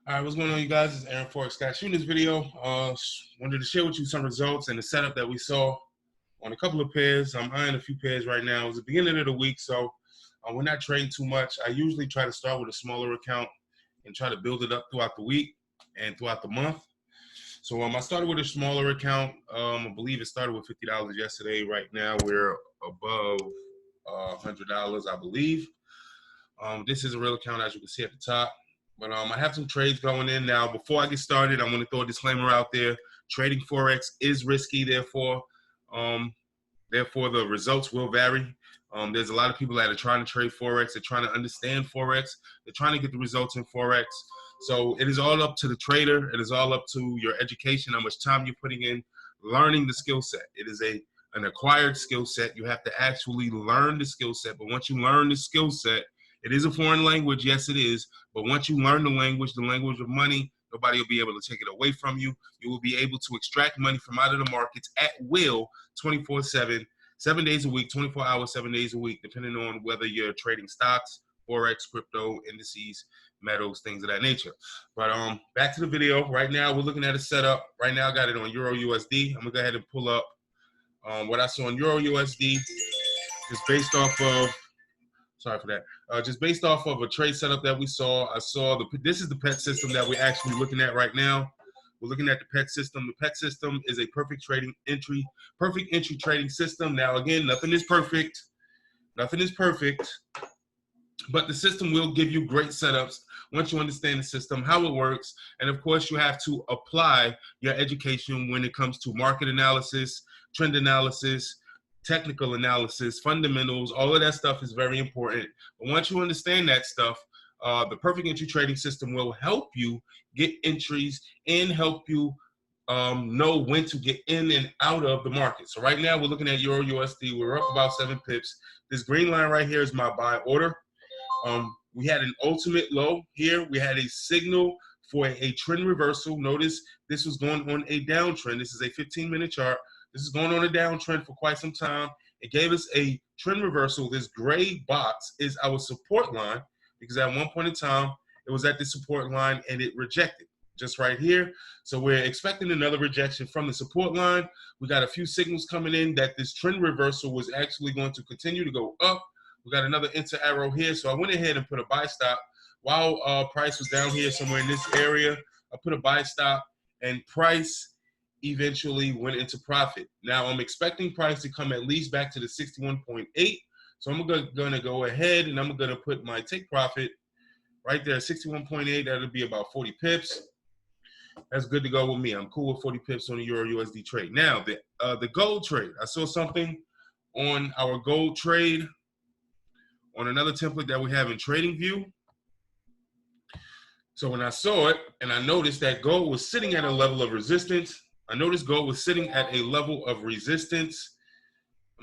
All right, what's going on, you guys? It's Aaron Forex Guy shooting this video. Wanted to share with you some results and the setup that we saw on a couple of pairs. I'm eyeing a few pairs right now. It's the beginning of the week, so we're not trading too much. I usually try to start with a smaller account and try to build it up throughout the week and throughout the month. So I started with a smaller account. I believe it started with $50 yesterday. Right now we're above $100, I believe. This is a real account, as you can see at the top. But I have some trades going in now. Before I get started, I want to throw a disclaimer out there. Trading Forex is risky, therefore the results will vary. There's a lot of people that are trying to trade Forex. They're trying to understand Forex. They're trying to get the results in Forex. So it is all up to the trader. It is all up to your education, how much time you're putting in learning the skill set. It is an acquired skill set. You have to actually learn the skill set. But once you learn the skill set, it is a foreign language, yes it is, but once you learn the language of money, nobody will be able to take it away from you. You will be able to extract money from out of the markets at will, 24/7, 7 days a week, 24 hours, 7 days a week, depending on whether you're trading stocks, Forex, crypto, indices, metals, things of that nature. But back to the video. Right now, we're looking at a setup. Right now, I got it on Euro USD. I'm going to go ahead and pull up what I saw on Euro USD, just based off of sorry for that. Just based off of a trade setup that we saw, this is the PET system that we're actually looking at right now. We're looking at the PET system. The PET system is a perfect entry trading system. Now, again, nothing is perfect. Nothing is perfect. But the system will give you great setups once you understand the system, how it works. And of course, you have to apply your education when it comes to market analysis, trend analysis, technical analysis, fundamentals. All of that stuff is very important. But once you understand that stuff, the perfect entry trading system will help you get entries and help you know when to get in and out of the market. So right now we're looking at Euro USD. We're up about 7 pips. This green line right here is my buy order. We had an ultimate low here. We had a signal for a trend reversal. Notice this was going on a downtrend. This is a 15-minute chart. This is going on a downtrend for quite some time. It gave us a trend reversal. This gray box is our support line because at one point in time, it was at the support line and it rejected just right here. So we're expecting another rejection from the support line. We got a few signals coming in that this trend reversal was actually going to continue to go up. We got another enter arrow here. So I went ahead and put a buy stop while price was down here somewhere in this area. I put a buy stop and price eventually went into profit. Now I'm expecting price to come at least back to the 61.8. So I'm going to go ahead and I'm going to put my take profit right there, 61.8. That'll be about 40 pips. That's good to go with me. I'm cool with 40 pips on the Euro USD trade. Now the gold trade. I saw something on our gold trade on another template that we have in TradingView. So when I saw it and I noticed that gold was sitting at a level of resistance, I'm gonna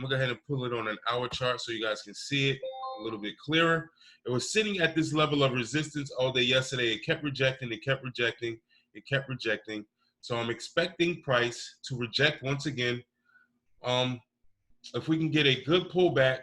go ahead and pull it on an hour chart so you guys can see it a little bit clearer. It was sitting at this level of resistance all day yesterday. It kept rejecting, it kept rejecting, it kept rejecting. So I'm expecting price to reject once again. If we can get a good pullback,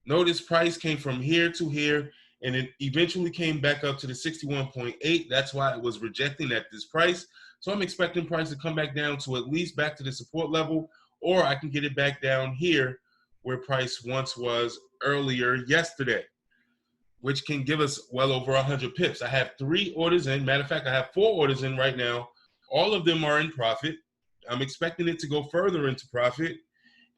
notice price came from here to here, and it eventually came back up to the 61.8. That's why it was rejecting at this price. So I'm expecting price to come back down to at least back to the support level, or I can get it back down here where price once was earlier yesterday, which can give us well over 100 pips. I have 3 orders in. Matter of fact, I have 4 orders in right now. All of them are in profit. I'm expecting it to go further into profit,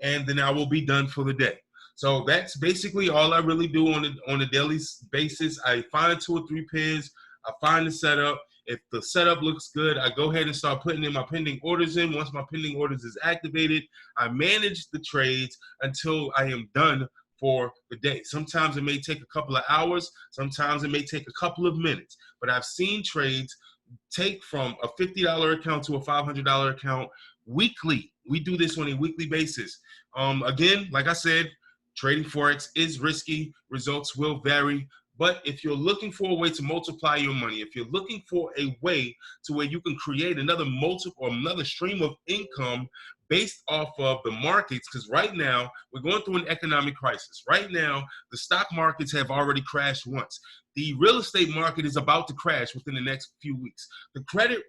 and then I will be done for the day. So that's basically all I really do on a daily basis. I find 2 or 3 pairs. I find the setup. If the setup looks good, I go ahead and start putting in my pending orders in. Once my pending orders is activated, I manage the trades until I am done for the day. Sometimes it may take a couple of hours. Sometimes it may take a couple of minutes. But I've seen trades take from a $50 account to a $500 account weekly. We do this on a weekly basis. Again, like I said, trading Forex is risky. Results will vary. But if you're looking for a way to multiply your money, if you're looking for a way to where you can create another another stream of income based off of the markets, because right now we're going through an economic crisis. Right now, the stock markets have already crashed once. The real estate market is about to crash within the next few weeks. The credit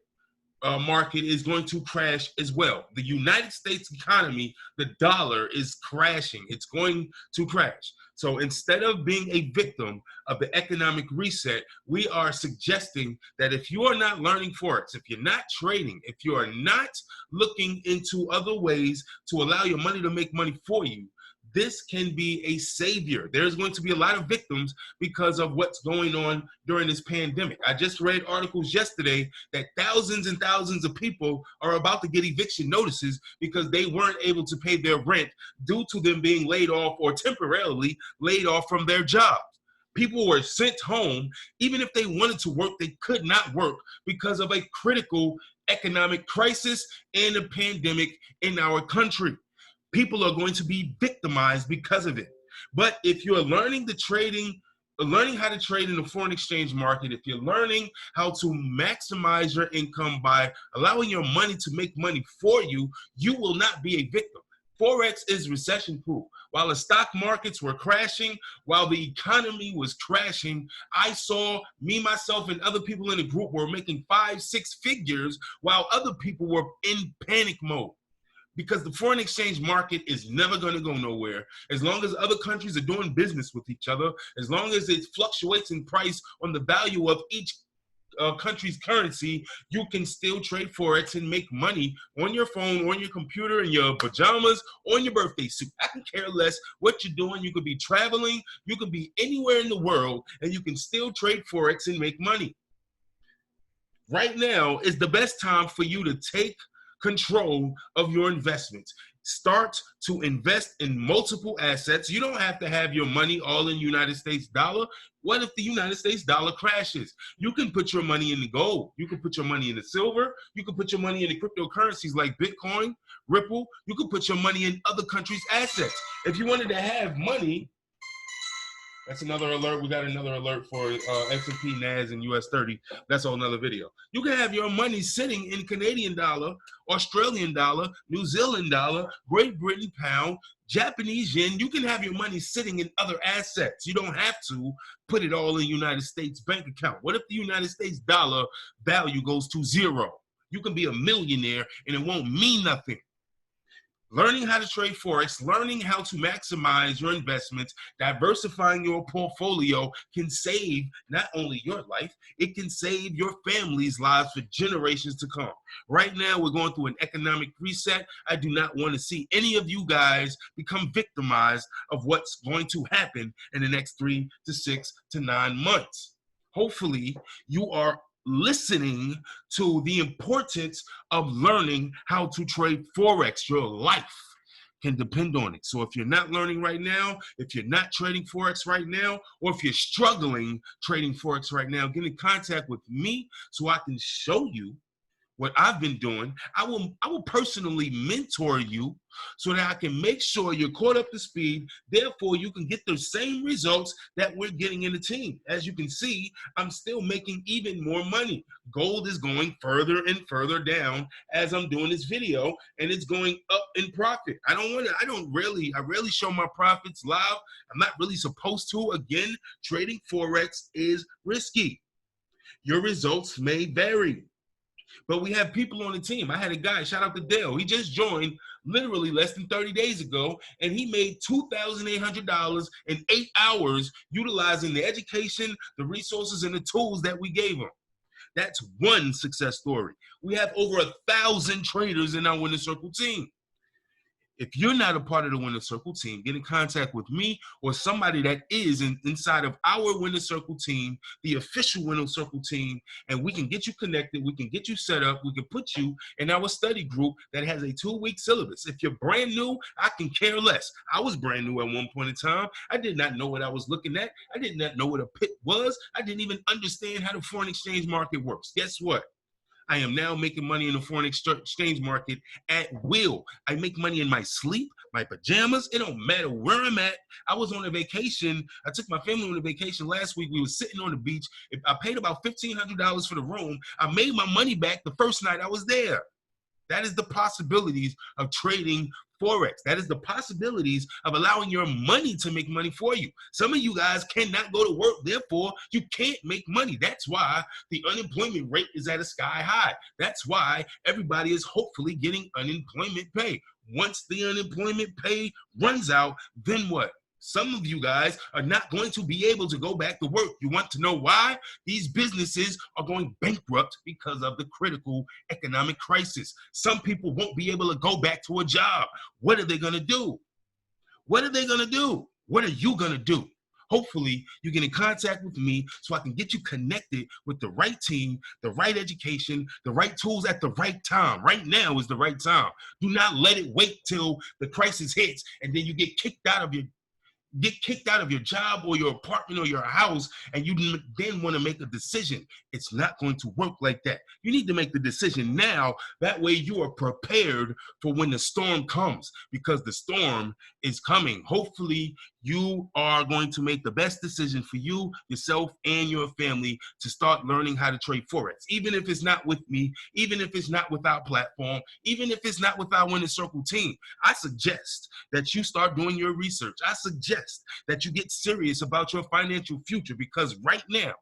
market is going to crash as well. The United States economy, the dollar is crashing. It's going to crash. So instead of being a victim of the economic reset, we are suggesting that if you are not learning Forex, if you're not trading, if you are not looking into other ways to allow your money to make money for you, this can be a savior. There's going to be a lot of victims because of what's going on during this pandemic. I just read articles yesterday that thousands and thousands of people are about to get eviction notices because they weren't able to pay their rent due to them being laid off or temporarily laid off from their jobs. People were sent home. Even if they wanted to work, they could not work because of a critical economic crisis and a pandemic in our country. People are going to be victimized because of it. But if you're learning how to trade in the foreign exchange market, if you're learning how to maximize your income by allowing your money to make money for you, you will not be a victim. Forex is recession proof. While the stock markets were crashing, while the economy was crashing, I saw myself, and other people in the group were making 5-6 figures while other people were in panic mode. Because the foreign exchange market is never going to go nowhere. As long as other countries are doing business with each other, as long as it fluctuates in price on the value of each country's currency, you can still trade Forex and make money on your phone, on your computer, in your pajamas, on your birthday suit. I can care less what you're doing. You could be traveling, you could be anywhere in the world, and you can still trade Forex and make money. Right now is the best time for you to take control of your investments. Start to invest in multiple assets. You don't have to have your money all in United States dollar. What if the United States dollar crashes? You can put your money in the gold. You can put your money in the silver. You can put your money in the cryptocurrencies like Bitcoin, Ripple. You can put your money in other countries' assets. If you wanted to have money, that's another alert. We got another alert for S&P, NAS, and US 30. That's on another video. You can have your money sitting in Canadian dollar, Australian dollar, New Zealand dollar, Great Britain pound, Japanese yen. You can have your money sitting in other assets. You don't have to put it all in United States bank account. What if the United States dollar value goes to zero? You can be a millionaire and it won't mean nothing. Learning how to trade Forex, learning how to maximize your investments, diversifying your portfolio can save not only your life, it can save your family's lives for generations to come. Right now, we're going through an economic reset. I do not want to see any of you guys become victimized of what's going to happen in the next 3 to 6 to 9 months. Hopefully, you are listening to the importance of learning how to trade Forex. Your life can depend on it. So if you're not learning right now, if you're not trading Forex right now, or if you're struggling trading Forex right now, get in contact with me so I can show you what I've been doing. I will personally mentor you so that I can make sure you're caught up to speed. Therefore, you can get the same results that we're getting in the team. As you can see, I'm still making even more money. Gold is going further and further down as I'm doing this video, and it's going up in profit. I rarely show my profits live. I'm not really supposed to. Again, trading Forex is risky. Your results may vary. But we have people on the team. I had a guy, shout out to Dale. He just joined literally less than 30 days ago, and he made $2,800 in 8 hours utilizing the education, the resources, and the tools that we gave him. That's one success story. We have over 1,000 traders in our Winner Circle team. If you're not a part of the Winner Circle team, get in contact with me or somebody that is inside of our Winner Circle team, the official Winner Circle team, and we can get you connected, we can get you set up, we can put you in our study group that has a 2-week syllabus. If you're brand new, I can care less. I was brand new at one point in time. I did not know what I was looking at. I did not know what a pit was. I didn't even understand how the foreign exchange market works. Guess what? I am now making money in the foreign exchange market at will. I make money in my sleep, my pajamas. It don't matter where I'm at. I was on a vacation. I took my family on a vacation last week. We were sitting on the beach. I paid about $1,500 for the room. I made my money back the first night I was there. That is the possibilities of trading Forex. That is the possibilities of allowing your money to make money for you. Some of you guys cannot go to work, therefore you can't make money. That's why the unemployment rate is at a sky high. That's why everybody is hopefully getting unemployment pay. Once the unemployment pay runs out, then what? Some of you guys are not going to be able to go back to work. You want to know why? These businesses are going bankrupt because of the critical economic crisis. Some people won't be able to go back to a job. What are they going to do? What are they going to do? What are you going to do? Hopefully, you get in contact with me so I can get you connected with the right team, the right education, the right tools at the right time. Right now is the right time. Do not let it wait till the crisis hits and then you get kicked out of your job or your apartment or your house, and you then want to make a decision. It's not going to work like that. You need to make the decision now. That way you are prepared for when the storm comes, because the storm is coming. Hopefully you are going to make the best decision for you, yourself, and your family to start learning how to trade Forex. Even if it's not with me, even if it's not with our platform, even if it's not with our Winning Circle team, I suggest that you start doing your research. I suggest that you get serious about your financial future, because right now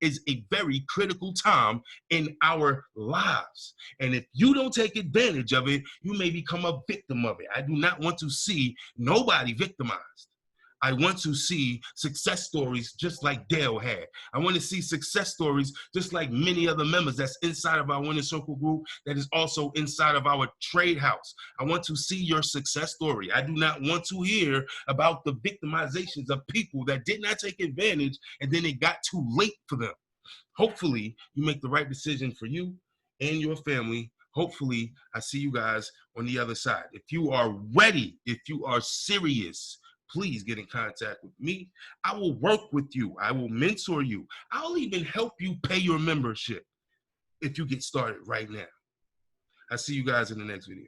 is a very critical time in our lives. And if you don't take advantage of it, you may become a victim of it. I do not want to see nobody victimized. I want to see success stories just like Dale had. I want to see success stories just like many other members that's inside of our Winning Circle group, that is also inside of our trade house. I want to see your success story. I do not want to hear about the victimizations of people that did not take advantage and then it got too late for them. Hopefully, you make the right decision for you and your family. Hopefully, I see you guys on the other side. If you are ready, if you are serious, please get in contact with me. I will work with you. I will mentor you. I'll even help you pay your membership if you get started right now. I'll see you guys in the next video.